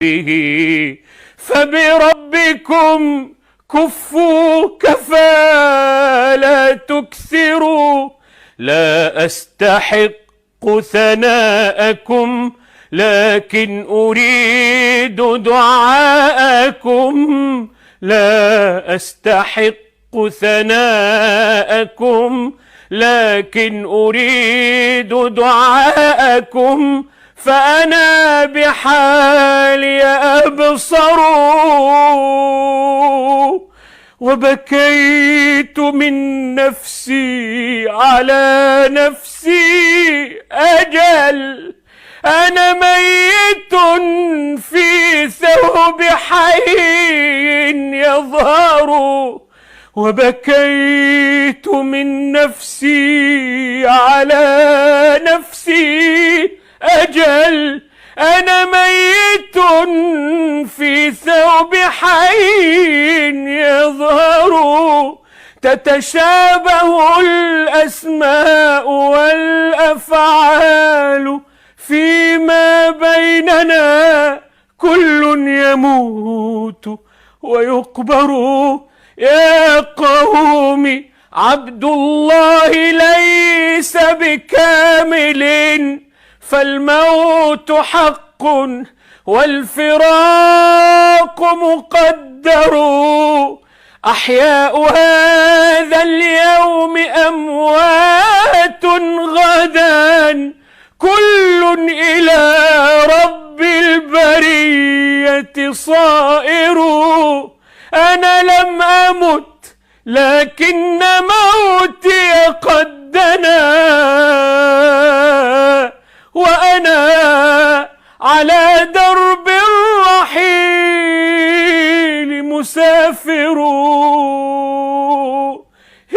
به فبربكم كفوا كفى لا تكثروا. لا أستحق ثناءكم لكن أريد دعاءكم. لا أستحق ثناءكم لكن أريد دعاءكم. فأنا بحالي أبصر وبكيت من نفسي على نفسي. أجل أنا ميت في ثوب حي يظهر. وبكيت من نفسي على نفسي. أجل أنا ميت في ثوب حي يظهر. تتشابه الأسماء والأفعال فيما بيننا. كل يموت ويقبر. يا قوم عبد الله ليس بكامل فالموت حق والفراق مقدر. أحياء هذا اليوم أموات غدا. كل إلى رب البرية صائر. أنا لم أمت لكن موتي قد دنا. وأنا على درب الرحيل مسافر.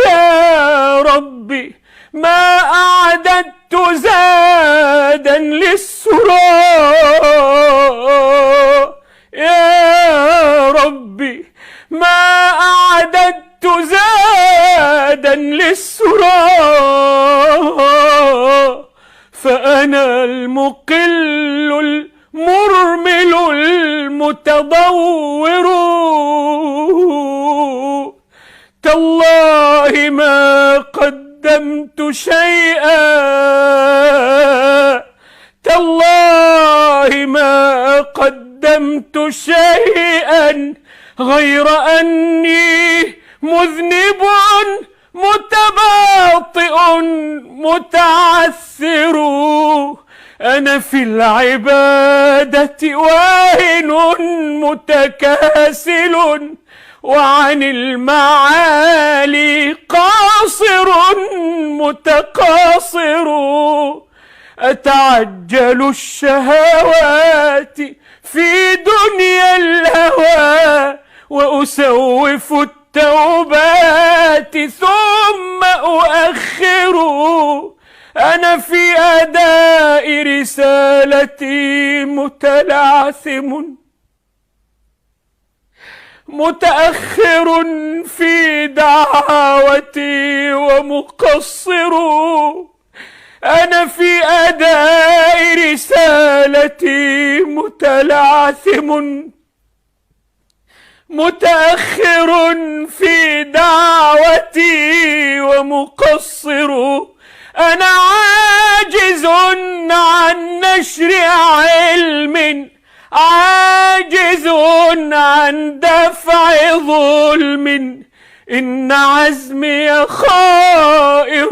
يا ربي ما أعددت زادا للسرى. يا ربي ما أعددت زادا للسرى. فأنا المقل المرمل المتضور. تالله ما قدمت شيئا. تالله ما قدمت شيئا غير أني مذنب متباطئ متعثر. أنا في العبادة واهن متكاسل وعن المعالي قاصر متقاصر. أتعجل الشهوات في دنيا الهوى وأسوف التوبات ثم أؤخر. أنا في أداء رسالتي متلعثم متأخر في دعوتي ومقصر. أنا في أداء رسالتي متلعثم متأخر في دعوتي ومقصر. أنا عاجز عن نشر علم عاجز عن دفع ظلم. إن عزمي خائر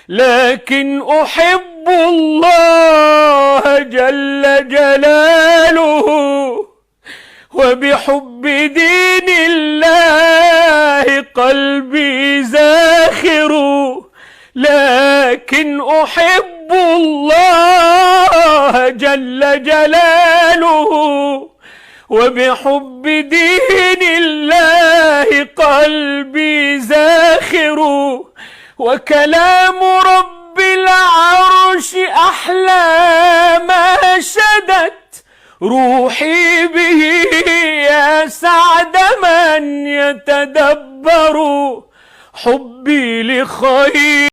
لكن أحب الله جل جلاله. وبحب دين الله قلبي زاخر. لكن أحب الله جل جلاله. وبحب دين الله قلبي زاخر. وكلام رب العرش أحلى ما شدت روحي به. يا سعد من يتدبر حبي لخير